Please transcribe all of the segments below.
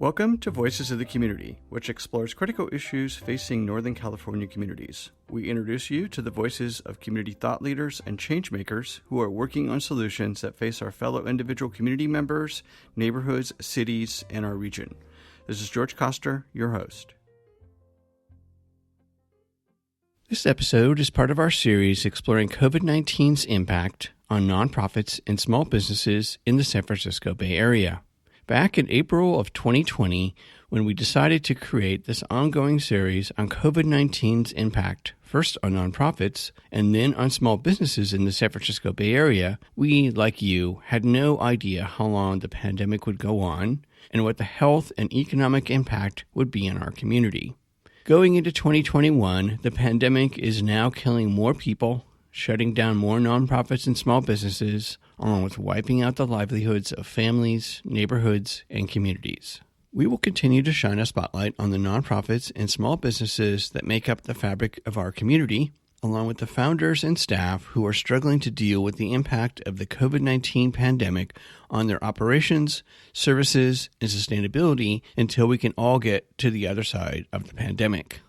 Welcome to Voices of the Community, which explores critical issues facing Northern California communities. We introduce you to the voices of community thought leaders and change makers who are working on solutions that face our fellow individual community members, neighborhoods, cities, and our region. This is George Koster, your host. This episode is part of our series exploring COVID-19's impact on nonprofits and small businesses in the San Francisco Bay Area. Back in April of 2020, when we decided to create this ongoing series on COVID-19's impact, first on nonprofits and then on small businesses in the San Francisco Bay Area, we, like you, had no idea how long the pandemic would go on and what the health and economic impact would be in our community. Going into 2021, the pandemic is now killing more people, shutting down more nonprofits and small businesses, along with wiping out the livelihoods of families, neighborhoods, and communities. We will continue to shine a spotlight on the nonprofits and small businesses that make up the fabric of our community, along with the founders and staff who are struggling to deal with the impact of the COVID-19 pandemic on their operations, services, and sustainability until we can all get to the other side of the pandemic.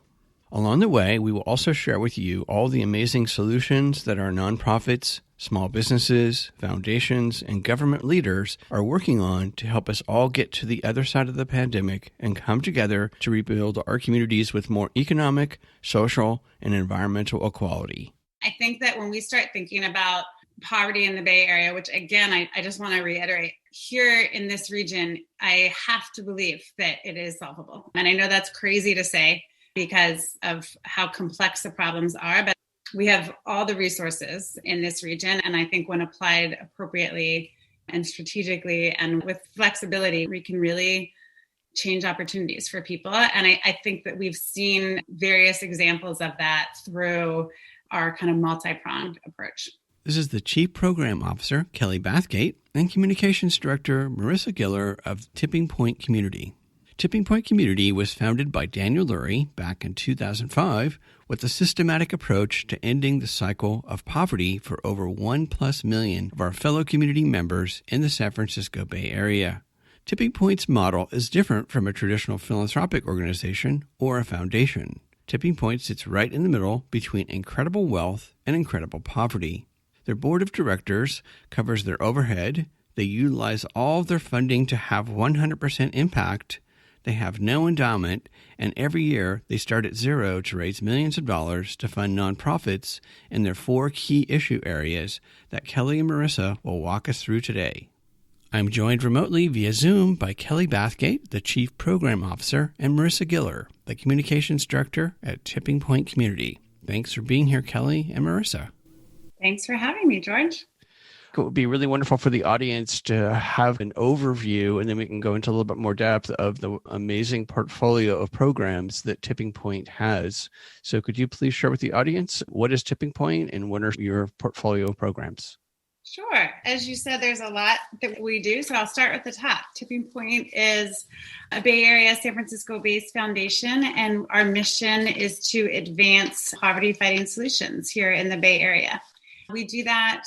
Along the way, we will also share with you all the amazing solutions that our nonprofits, small businesses, foundations, and government leaders are working on to help us all get to the other side of the pandemic and come together to rebuild our communities with more economic, social, and environmental equality. I think that when we start thinking about poverty in the Bay Area, which again, I just want to reiterate, here in this region, I have to believe that it is solvable. And I know that's crazy to say because of how complex the problems are, but we have all the resources in this region. And I think when applied appropriately and strategically and with flexibility, we can really change opportunities for people. And I think that we've seen various examples of that through our kind of multi-pronged approach. This is the Chief Program Officer, Kelly Bathgate, and Communications Director, Marisa Giller of Tipping Point Community. Tipping Point Community was founded by Daniel Lurie back in 2005 with a systematic approach to ending the cycle of poverty for over 1+ million of our fellow community members in the San Francisco Bay Area. Tipping Point's model is different from a traditional philanthropic organization or a foundation. Tipping Point sits right in the middle between incredible wealth and incredible poverty. Their board of directors covers their overhead. They utilize all of their funding to have 100% impact. They have no endowment, and every year they start at zero to raise millions of dollars to fund nonprofits in their 4 key issue areas that Kelly and Marisa will walk us through today. I'm joined remotely via Zoom by Kelly Bathgate, the Chief Program Officer, and Marisa Giller, the Communications Director at Tipping Point Community. Thanks for being here, Kelly and Marisa. Thanks for having me, George. It would be really wonderful for the audience to have an overview, and then we can go into a little bit more depth of the amazing portfolio of programs that Tipping Point has. So could you please share with the audience, what is Tipping Point and what are your portfolio of programs? Sure. As you said, there's a lot that we do. So I'll start with the top. Tipping Point is a Bay Area, San Francisco-based foundation, and our mission is to advance poverty-fighting solutions here in the Bay Area. We do that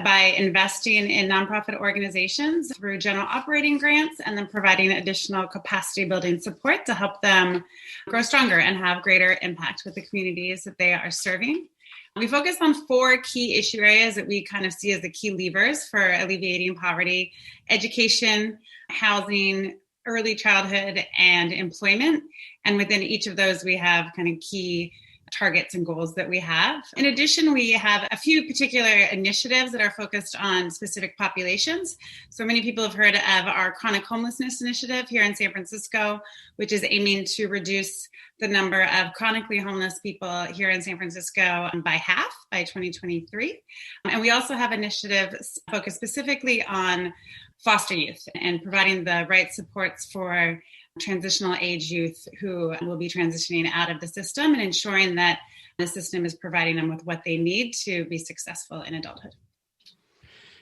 by investing in nonprofit organizations through general operating grants and then providing additional capacity building support to help them grow stronger and have greater impact with the communities that they are serving. We focus on 4 key issue areas that we kind of see as the key levers for alleviating poverty: education, housing, early childhood, and employment. And within each of those, we have kind of key targets and goals that we have. In addition, we have a few particular initiatives that are focused on specific populations. So many people have heard of our chronic homelessness initiative here in San Francisco, which is aiming to reduce the number of chronically homeless people here in San Francisco by half by 2023. And we also have initiatives focused specifically on foster youth and providing the right supports for transitional age youth who will be transitioning out of the system and ensuring that the system is providing them with what they need to be successful in adulthood.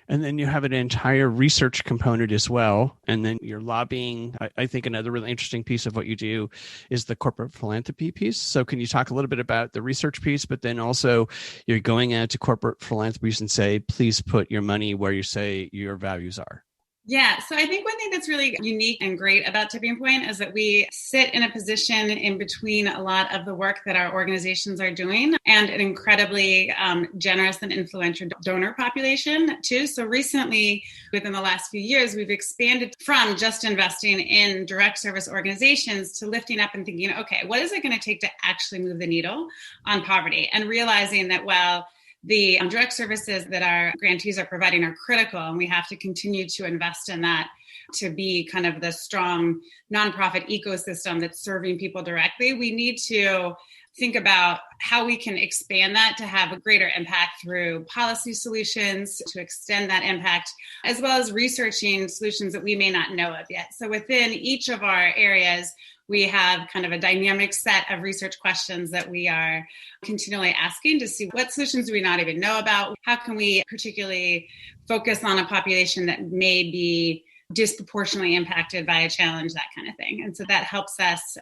And then you have an entire research component as well. And then you're lobbying. I think another really interesting piece of what you do is the corporate philanthropy piece. So can you talk a little bit about the research piece, but then also you're going out to corporate philanthropies and say, please put your money where you say your values are? Yeah, so I think one thing that's really unique and great about Tipping Point is that we sit in a position in between a lot of the work that our organizations are doing and an incredibly generous and influential donor population too. So recently, within the last few years, we've expanded from just investing in direct service organizations to lifting up and thinking, okay, what is it going to take to actually move the needle on poverty? And realizing that, well, the direct services that our grantees are providing are critical, and we have to continue to invest in that to be kind of the strong nonprofit ecosystem that's serving people directly. We need to think about how we can expand that to have a greater impact through policy solutions to extend that impact, as well as researching solutions that we may not know of yet. So within each of our areas, we have kind of a dynamic set of research questions that we are continually asking to see what solutions do we not even know about? How can we particularly focus on a population that may be disproportionately impacted by a challenge, that kind of thing. And so that helps us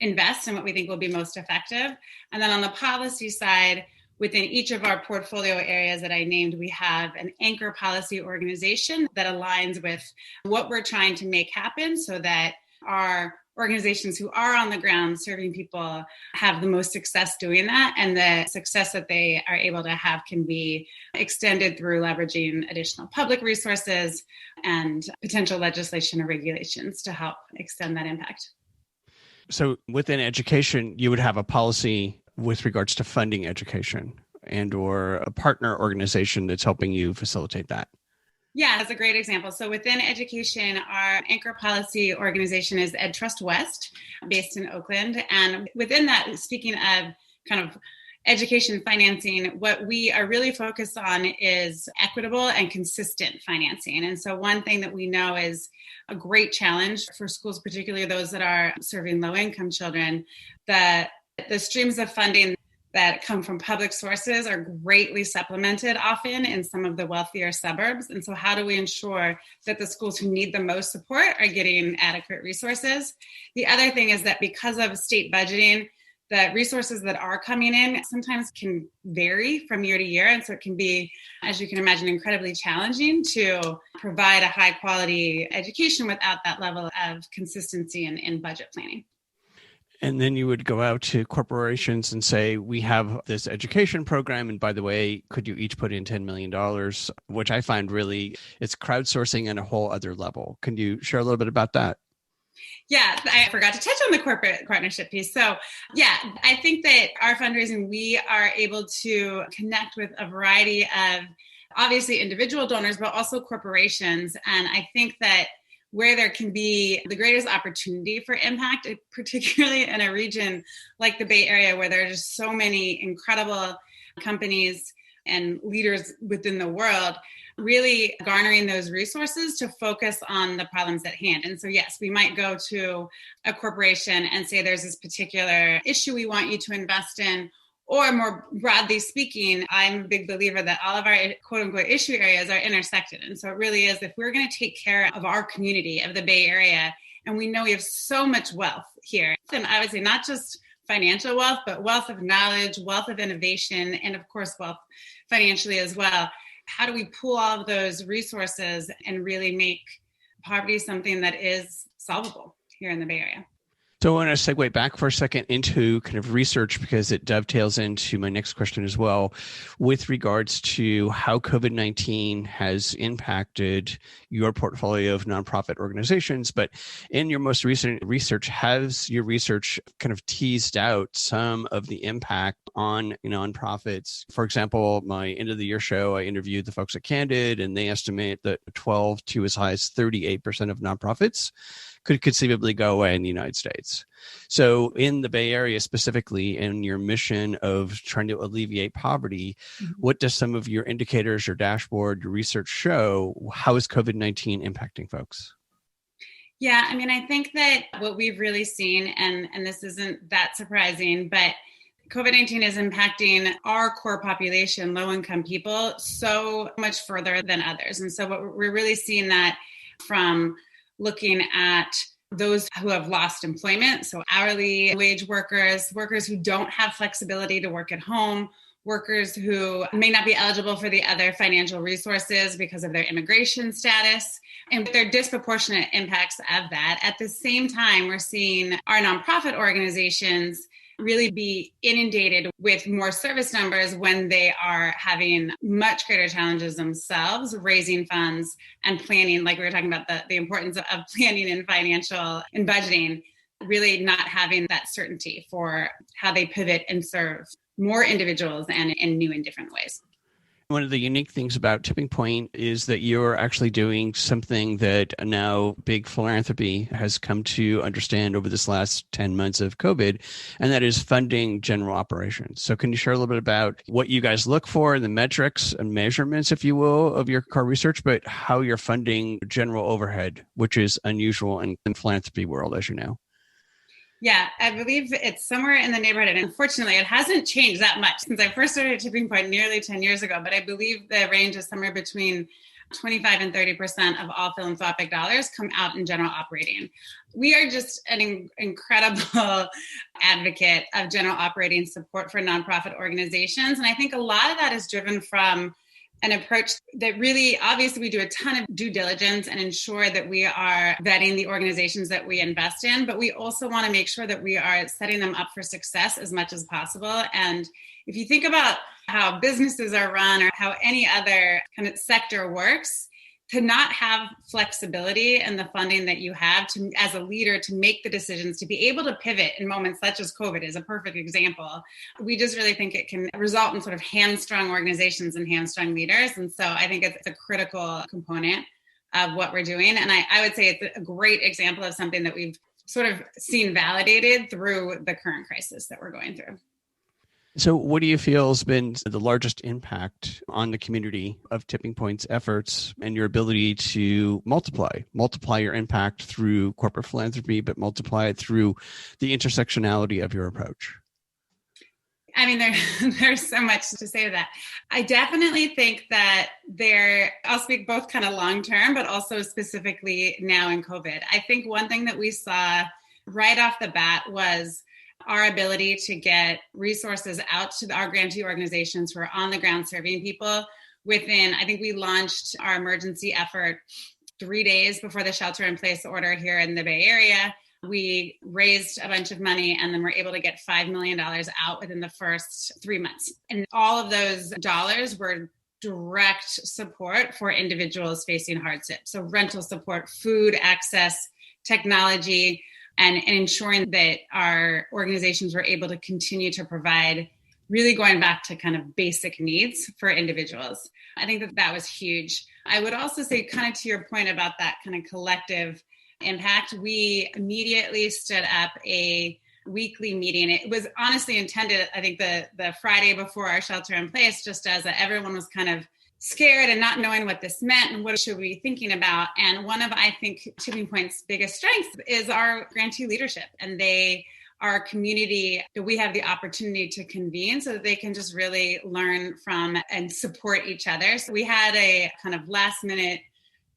invest in what we think will be most effective. And then on the policy side, within each of our portfolio areas that I named, we have an anchor policy organization that aligns with what we're trying to make happen so that our organizations who are on the ground serving people have the most success doing that, and the success that they are able to have can be extended through leveraging additional public resources and potential legislation or regulations to help extend that impact. So within education, you would have a policy with regards to funding education and or a partner organization that's helping you facilitate that. Yeah, that's a great example. So within education, our anchor policy organization is Ed Trust West, based in Oakland. And within that, speaking of kind of education financing, what we are really focused on is equitable and consistent financing. And so one thing that we know is a great challenge for schools, particularly those that are serving low-income children, that the streams of funding that come from public sources are greatly supplemented often in some of the wealthier suburbs. And so how do we ensure that the schools who need the most support are getting adequate resources? The other thing is that because of state budgeting, the resources that are coming in sometimes can vary from year to year. And so it can be, as you can imagine, incredibly challenging to provide a high quality education without that level of consistency in budget planning. And then you would go out to corporations and say, we have this education program. And by the way, could you each put in $10 million, which I find really, it's crowdsourcing on a whole other level. Can you share a little bit about that? Yeah, I forgot to touch on the corporate partnership piece. So yeah, I think that our fundraising, we are able to connect with a variety of obviously individual donors, but also corporations. And I think that where there can be the greatest opportunity for impact, particularly in a region like the Bay Area, where there are just so many incredible companies and leaders within the world, really garnering those resources to focus on the problems at hand. And so, yes, we might go to a corporation and say, there's this particular issue we want you to invest in. Or more broadly speaking, I'm a big believer that all of our quote unquote issue areas are intersected. And so it really is, if we're going to take care of our community of the Bay Area, and we know we have so much wealth here, and I would say not just financial wealth, but wealth of knowledge, wealth of innovation, and of course, wealth financially as well. How do we pool all of those resources and really make poverty something that is solvable here in the Bay Area? So I want to segue back for a second into kind of research, because it dovetails into my next question as well, with regards to how COVID-19 has impacted your portfolio of nonprofit organizations. But in your most recent research, has your research kind of teased out some of the impact on nonprofits? For example, my end of the year show, I interviewed the folks at Candid, and they estimate that 12 to as high as 38% of nonprofits could conceivably go away in the United States. So in the Bay Area specifically, in your mission of trying to alleviate poverty, what does some of your indicators, your dashboard, your research show? How is COVID-19 impacting folks? Yeah, I mean, I think that what we've really seen, and this isn't that surprising, but COVID-19 is impacting our core population, low-income people, so much further than others. And so what we're really seeing that from looking at those who have lost employment, so hourly wage workers, workers who don't have flexibility to work at home, workers who may not be eligible for the other financial resources because of their immigration status, and their disproportionate impacts of that. At the same time, we're seeing our nonprofit organizations really be inundated with more service numbers when they are having much greater challenges themselves, raising funds and planning, like we were talking about the importance of planning and financial and budgeting, really not having that certainty for how they pivot and serve more individuals and in new and different ways. One of the unique things about Tipping Point is that you're actually doing something that now big philanthropy has come to understand over this last 10 months of COVID, and that is funding general operations. So can you share a little bit about what you guys look for, the metrics and measurements, if you will, of your core research, but how you're funding general overhead, which is unusual in the philanthropy world, as you know? Yeah, I believe it's somewhere in the neighborhood. And unfortunately, it hasn't changed that much since I first started at Tipping Point nearly 10 years ago. But I believe the range is somewhere between 25 and 30% of all philanthropic dollars come out in general operating. We are just an incredible advocate of general operating support for nonprofit organizations. And I think a lot of that is driven from an approach that really, obviously, we do a ton of due diligence and ensure that we are vetting the organizations that we invest in, but we also want to make sure that we are setting them up for success as much as possible. And if you think about how businesses are run or how any other kind of sector works, to not have flexibility in the funding that you have to, as a leader, to make the decisions, to be able to pivot in moments such as COVID is a perfect example. We just really think it can result in sort of hamstrung organizations and hamstrung leaders. And so I think it's a critical component of what we're doing. And I would say it's a great example of something that we've sort of seen validated through the current crisis that we're going through. So what do you feel has been the largest impact on the community of Tipping Point's efforts and your ability to multiply your impact through corporate philanthropy, but multiply it through the intersectionality of your approach? I mean, there's so much to say to that. I definitely think that I'll speak both kind of long-term, but also specifically now in COVID. I think one thing that we saw right off the bat was our ability to get resources out to our grantee organizations who are on the ground serving people within, I think we launched our emergency effort 3 days before the shelter in place order here in the Bay Area. We raised a bunch of money and then we're able to get $5 million out within the first 3 months. And all of those dollars were direct support for individuals facing hardship. So rental support, food access, technology, and ensuring that our organizations were able to continue to provide, really going back to kind of basic needs for individuals. I think that was huge. I would also say, kind of to your point about that kind of collective impact, we immediately stood up a weekly meeting. It was honestly intended, I think, the Friday before our shelter in place, just as everyone was kind of scared and not knowing what this meant and what should we be thinking about. And one of, I think, Tipping Point's biggest strengths is our grantee leadership. And they are a community that we have the opportunity to convene so that they can just really learn from and support each other. So we had a kind of last minute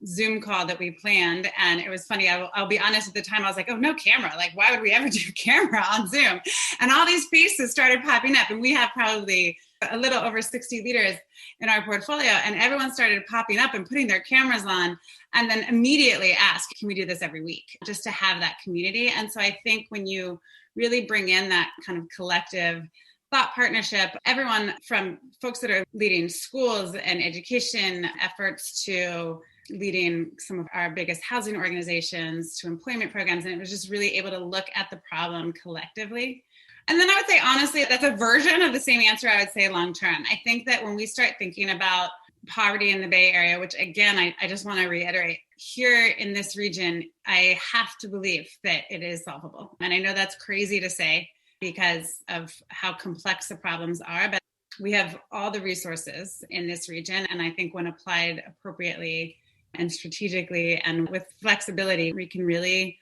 Zoom call that we planned. And it was funny. I'll be honest, at the time, I was like, oh, no camera. Like, why would we ever do camera on Zoom? And all these faces started popping up. And we have probably a little over 60 leaders in our portfolio. And everyone started popping up and putting their cameras on and then immediately asked, can we do this every week? Just to have that community. And so I think when you really bring in that kind of collective thought partnership, everyone from folks that are leading schools and education efforts to leading some of our biggest housing organizations to employment programs. And it was just really able to look at the problem collectively. And then I would say, honestly, that's a version of the same answer I would say long term. I think that when we start thinking about poverty in the Bay Area, which again, I just want to reiterate, here in this region, I have to believe that it is solvable. And I know that's crazy to say because of how complex the problems are, but we have all the resources in this region. And I think when applied appropriately and strategically and with flexibility, we can really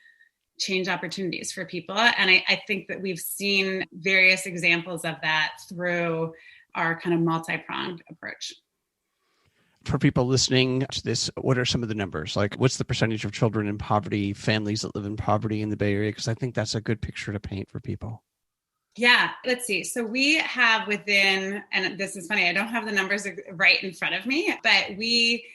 change opportunities for people. And I think that we've seen various examples of that through our kind of multi-pronged approach. For people listening to this, what are some of the numbers? Like, what's the percentage of children in poverty, families that live in poverty in the Bay Area? Because I think that's a good picture to paint for people. Yeah, let's see. So we have within, and this is funny, I don't have the numbers right in front of me, but we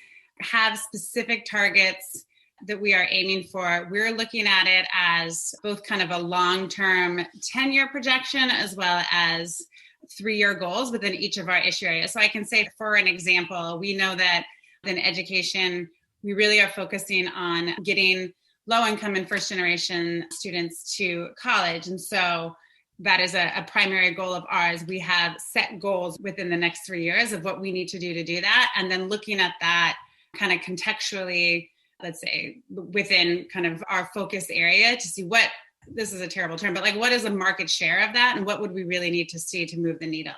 have specific targets that we are aiming for. We're looking at it as both kind of a long-term 10-year projection as well as 3-year goals within each of our issue areas. So I can say, for an example, we know that in education, we really are focusing on getting low-income and first-generation students to college. And so that is a primary goal of ours. We have set goals within the next 3 years of what we need to do that. And then looking at that kind of contextually, let's say within kind of our focus area to see what, this is a terrible term, but like what is the market share of that and what would we really need to see to move the needle?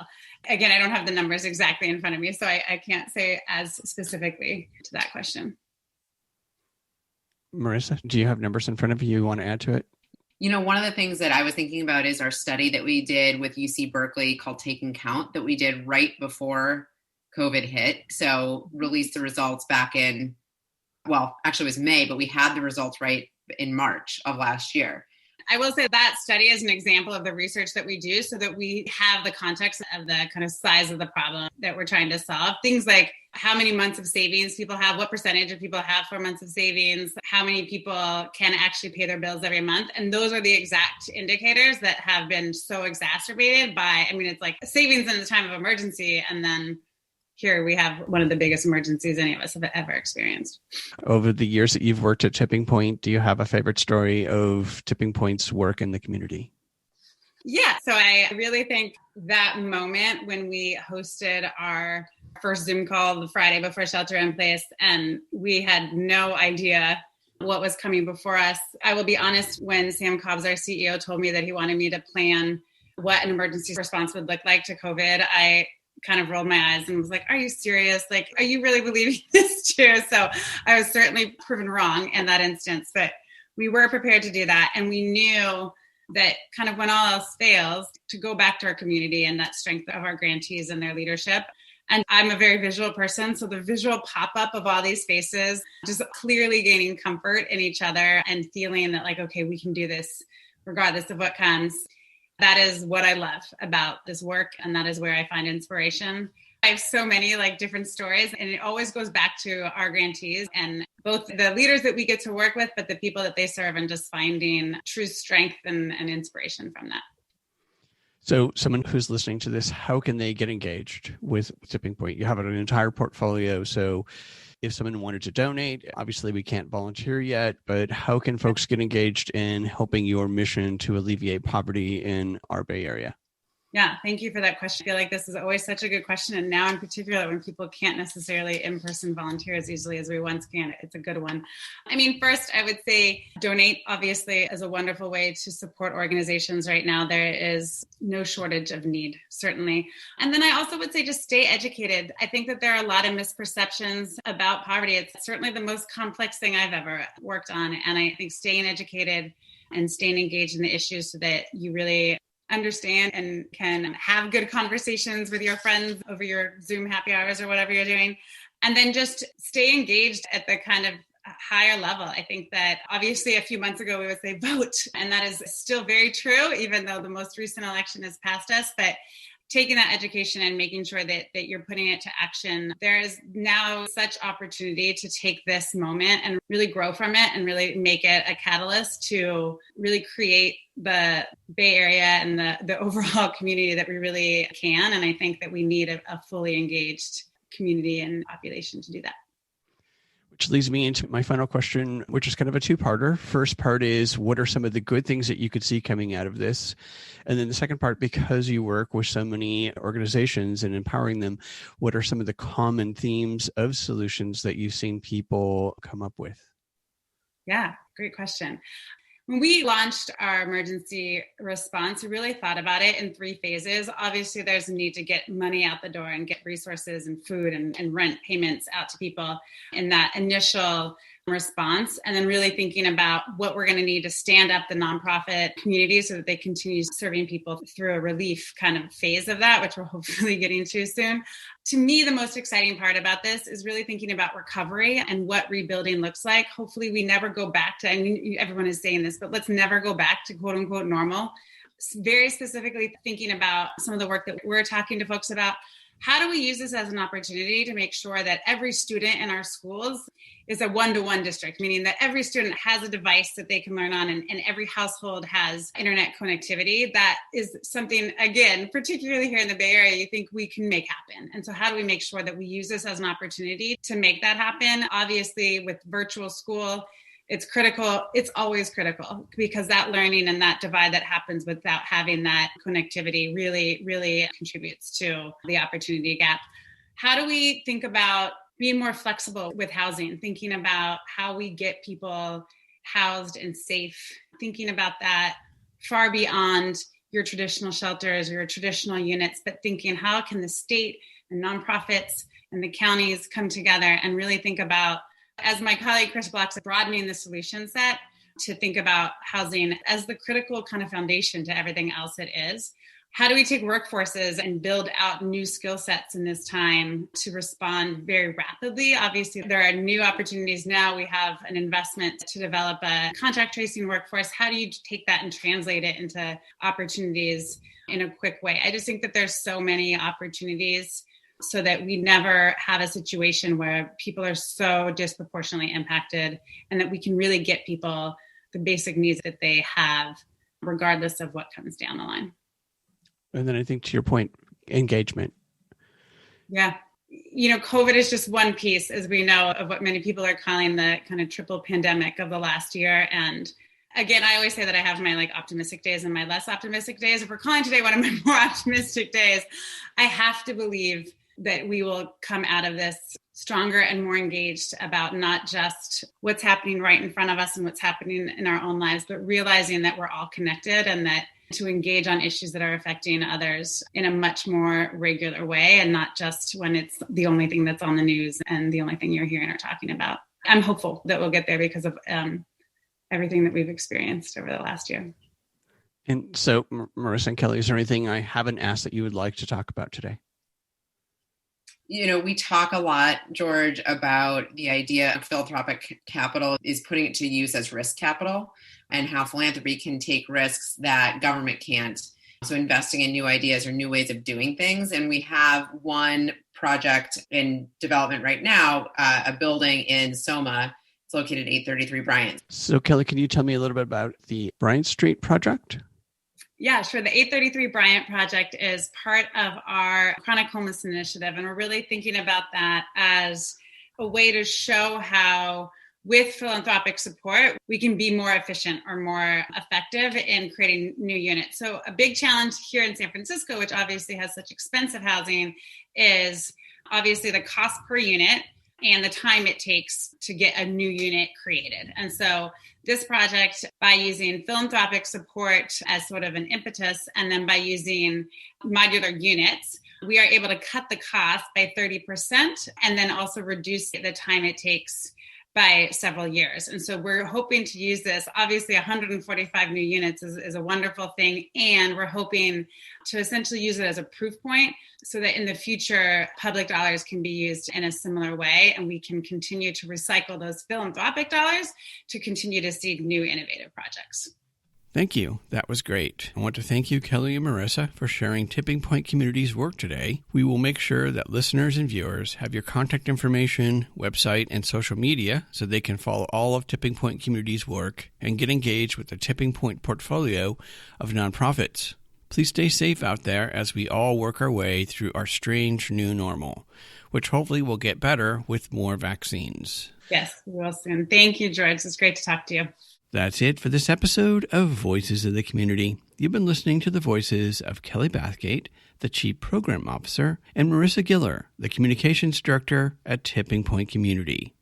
Again, I don't have the numbers exactly in front of me, so I can't say as specifically to that question. Marisa, do you have numbers in front of you want to add to it? One of the things that I was thinking about is our study that we did with UC Berkeley called Take and Count that we did right before COVID hit. So released the results back in, well, actually it was May, but we had the results right in March of last year. I will say that study is an example of the research that we do so that we have the context of the kind of size of the problem that we're trying to solve. Things like how many months of savings people have, what percentage of people have 4 months of savings, how many people can actually pay their bills every month. And those are the exact indicators that have been so exacerbated by, it's like savings in the time of emergency. And then here we have one of the biggest emergencies any of us have ever experienced. Over the years that you've worked at Tipping Point, do you have a favorite story of Tipping Point's work in the community? Yeah, so I really think that moment when we hosted our first Zoom call the Friday before shelter in place, and we had no idea what was coming before us. I will be honest, when Sam Cobbs, our CEO, told me that he wanted me to plan what an emergency response would look like to COVID, I kind of rolled my eyes and was like, are you serious? Like, are you really believing this too? So I was certainly proven wrong in that instance, but we were prepared to do that. And we knew that kind of when all else fails, to go back to our community and that strength of our grantees and their leadership. And I'm a very visual person. So the visual pop-up of all these faces, just clearly gaining comfort in each other and feeling that like, okay, we can do this regardless of what comes. That is what I love about this work. And that is where I find inspiration. I have so many different stories, and it always goes back to our grantees and both the leaders that we get to work with, but the people that they serve, and just finding true strength and inspiration from that. So someone who's listening to this, how can they get engaged with Tipping Point? You have an entire portfolio. So if someone wanted to donate, obviously we can't volunteer yet, but how can folks get engaged in helping your mission to alleviate poverty in our Bay Area? Yeah, thank you for that question. I feel like this is always such a good question. And now in particular, when people can't necessarily in-person volunteer as easily as we once can, it's a good one. First, I would say donate, obviously, is a wonderful way to support organizations right now. There is no shortage of need, certainly. And then I also would say just stay educated. I think that there are a lot of misperceptions about poverty. It's certainly the most complex thing I've ever worked on. And I think staying educated and staying engaged in the issues so that you really understand and can have good conversations with your friends over your Zoom happy hours or whatever you're doing. And then just stay engaged at the kind of higher level. I think that obviously a few months ago we would say vote, and that is still very true, even though the most recent election has passed us. But taking that education and making sure that you're putting it to action. There is now such opportunity to take this moment and really grow from it and really make it a catalyst to really create the Bay Area and the overall community that we really can. And I think that we need a fully engaged community and population to do that. Which leads me into my final question, which is kind of a two-parter. First part is, what are some of the good things that you could see coming out of this? And then the second part, because you work with so many organizations and empowering them, what are some of the common themes of solutions that you've seen people come up with? Yeah, great question. When we launched our emergency response, we really thought about it in 3 phases. Obviously, there's a need to get money out the door and get resources and food and rent payments out to people in that initial response. And then really thinking about what we're going to need to stand up the nonprofit community so that they continue serving people through a relief kind of phase of that, which we're hopefully getting to soon. To me, the most exciting part about this is really thinking about recovery and what rebuilding looks like. Hopefully we never go back to, everyone is saying this, but let's never go back to quote unquote normal. very specifically thinking about some of the work that we're talking to folks about. How do we use this as an opportunity to make sure that every student in our schools is a one-to-one district, meaning that every student has a device that they can learn on, and every household has internet connectivity? That is something, again, particularly here in the Bay Area, you think we can make happen. And so how do we make sure that we use this as an opportunity to make that happen? Obviously, with virtual school, it's critical. It's always critical, because that learning and that divide that happens without having that connectivity really, really contributes to the opportunity gap. How do we think about being more flexible with housing, thinking about how we get people housed and safe, thinking about that far beyond your traditional shelters, your traditional units, but thinking how can the state and nonprofits and the counties come together and really think about, as my colleague Chris Block said, broadening the solution set to think about housing as the critical kind of foundation to everything else it is. How do we take workforces and build out new skill sets in this time to respond very rapidly? Obviously, there are new opportunities now. We have an investment to develop a contact tracing workforce. How do you take that and translate it into opportunities in a quick way? I just think that there's so many opportunities so that we never have a situation where people are so disproportionately impacted, and that we can really get people the basic needs that they have, regardless of what comes down the line. And then I think, to your point, engagement. Yeah. COVID is just one piece, as we know, of what many people are calling the kind of triple pandemic of the last year. And again, I always say that I have my optimistic days and my less optimistic days. If we're calling today one of my more optimistic days, I have to believe that we will come out of this stronger and more engaged about not just what's happening right in front of us and what's happening in our own lives, but realizing that we're all connected, and that to engage on issues that are affecting others in a much more regular way, and not just when it's the only thing that's on the news and the only thing you're hearing or talking about. I'm hopeful that we'll get there because of everything that we've experienced over the last year. And so, Marisa and Kelly, is there anything I haven't asked that you would like to talk about today? We talk a lot, George, about the idea of philanthropic capital is putting it to use as risk capital, and how philanthropy can take risks that government can't. So investing in new ideas or new ways of doing things. And we have one project in development right now, a building in Soma. It's located at 833 Bryant. So Kelly, can you tell me a little bit about the Bryant Street project? Yeah, sure. The 833 Bryant project is part of our chronic homeless initiative. And we're really thinking about that as a way to show how, with philanthropic support, we can be more efficient or more effective in creating new units. So a big challenge here in San Francisco, which obviously has such expensive housing, is obviously the cost per unit and the time it takes to get a new unit created. And so this project, by using philanthropic support as sort of an impetus, and then by using modular units, we are able to cut the cost by 30% and then also reduce the time it takes by several years. And so we're hoping to use this. Obviously, 145 new units is a wonderful thing. And we're hoping to essentially use it as a proof point so that in the future, public dollars can be used in a similar way. And we can continue to recycle those philanthropic dollars to continue to seed new innovative projects. Thank you. That was great. I want to thank you, Kelly and Marisa, for sharing Tipping Point Community's work today. We will make sure that listeners and viewers have your contact information, website, and social media so they can follow all of Tipping Point Community's work and get engaged with the Tipping Point portfolio of nonprofits. Please stay safe out there as we all work our way through our strange new normal, which hopefully will get better with more vaccines. Yes, we will soon. Thank you, George. It's great to talk to you. That's it for this episode of Voices of the Community. You've been listening to the voices of Kelly Bathgate, the Chief Program Officer, and Marisa Giller, the Communications Director at Tipping Point Community.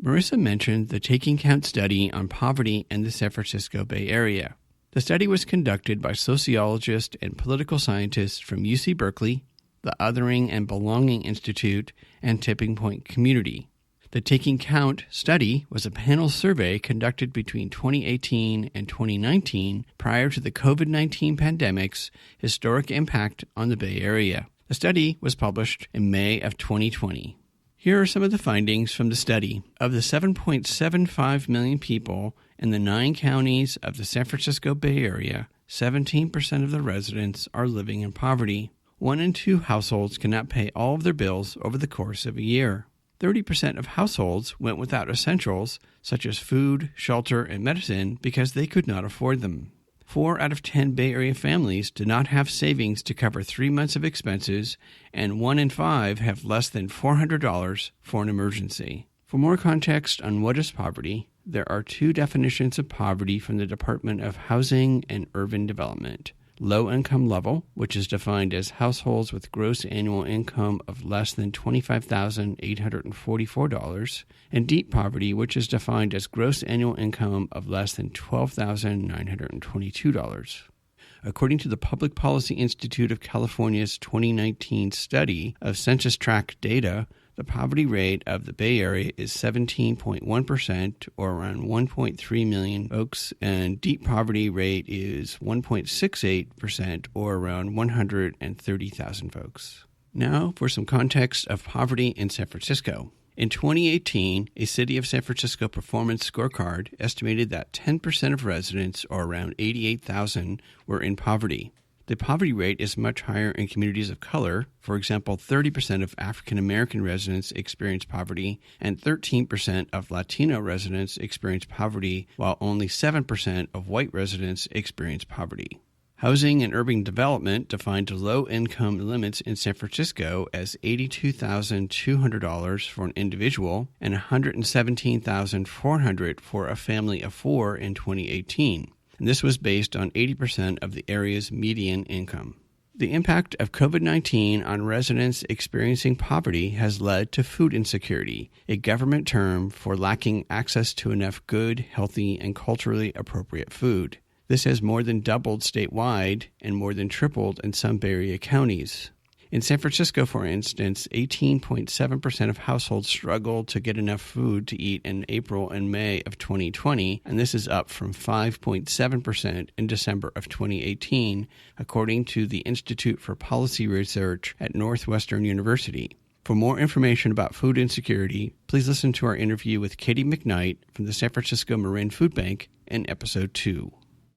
Marisa mentioned the Taking Count study on poverty in the San Francisco Bay Area. The study was conducted by sociologists and political scientists from UC Berkeley, the Othering and Belonging Institute, and Tipping Point Community. The Taking Count study was a panel survey conducted between 2018 and 2019 prior to the COVID-19 pandemic's historic impact on the Bay Area. The study was published in May of 2020. Here are some of the findings from the study. Of the 7.75 million people in the 9 counties of the San Francisco Bay Area, 17% of the residents are living in poverty. 1 in 2 households cannot pay all of their bills over the course of a year. 30% of households went without essentials, such as food, shelter, and medicine, because they could not afford them. 4 out of 10 Bay Area families do not have savings to cover 3 months of expenses, and 1 in 5 have less than $400 for an emergency. For more context on what is poverty, there are 2 definitions of poverty from the Department of Housing and Urban Development. Low income level, which is defined as households with gross annual income of less than $25,844, and deep poverty, which is defined as gross annual income of less than $12,922. According to the Public Policy Institute of California's 2019 study of census tract data, the poverty rate of the Bay Area is 17.1%, or around 1.3 million folks, and deep poverty rate is 1.68%, or around 130,000 folks. Now for some context of poverty in San Francisco. In 2018, a City of San Francisco performance scorecard estimated that 10% of residents, or around 88,000, were in poverty. The poverty rate is much higher in communities of color. For example, 30% of African American residents experience poverty, and 13% of Latino residents experience poverty, while only 7% of white residents experience poverty. Housing and Urban Development defined low-income limits in San Francisco as $82,200 for an individual and $117,400 for a family of 4 in 2018. And this was based on 80% of the area's median income. The impact of COVID-19 on residents experiencing poverty has led to food insecurity, a government term for lacking access to enough good, healthy, and culturally appropriate food. This has more than doubled statewide and more than tripled in some Bay Area counties. In San Francisco, for instance, 18.7% of households struggled to get enough food to eat in April and May of 2020, and this is up from 5.7% in December of 2018, according to the Institute for Policy Research at Northwestern University. For more information about food insecurity, please listen to our interview with Katie McKnight from the San Francisco Marin Food Bank in Episode 2.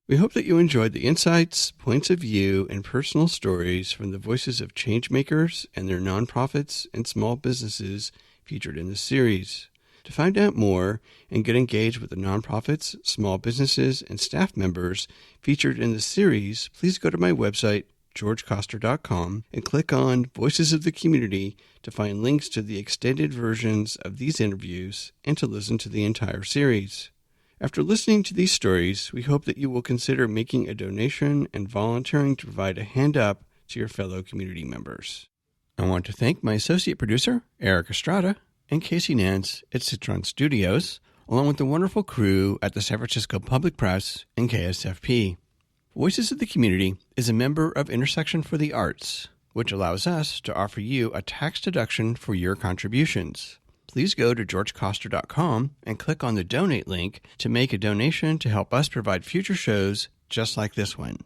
We hope that you enjoyed the insights, points of view, and personal stories from the voices of changemakers and their nonprofits and small businesses featured in this series. To find out more and get engaged with the nonprofits, small businesses, and staff members featured in the series, please go to my website, georgecoster.com, and click on Voices of the Community to find links to the extended versions of these interviews and to listen to the entire series. After listening to these stories, we hope that you will consider making a donation and volunteering to provide a hand up to your fellow community members. I want to thank my associate producer, Eric Estrada, and Casey Nance at Citron Studios, along with the wonderful crew at the San Francisco Public Press and KSFP. Voices of the Community is a member of Intersection for the Arts, which allows us to offer you a tax deduction for your contributions. Please go to georgecoster.com and click on the donate link to make a donation to help us provide future shows just like this one.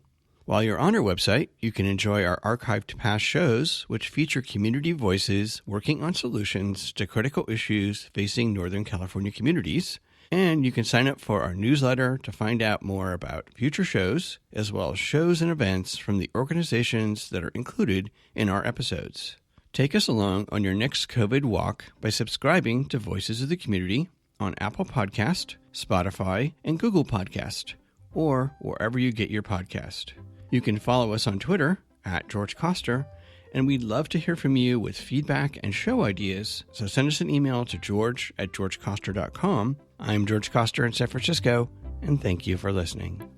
While you're on our website, you can enjoy our archived past shows, which feature community voices working on solutions to critical issues facing Northern California communities. And you can sign up for our newsletter to find out more about future shows, as well as shows and events from the organizations that are included in our episodes. Take us along on your next COVID walk by subscribing to Voices of the Community on Apple Podcast, Spotify, and Google Podcast, or wherever you get your podcast. You can follow us on Twitter at George Coster, and we'd love to hear from you with feedback and show ideas, so send us an email to george@georgecoster.com. I'm George Coster in San Francisco, and thank you for listening.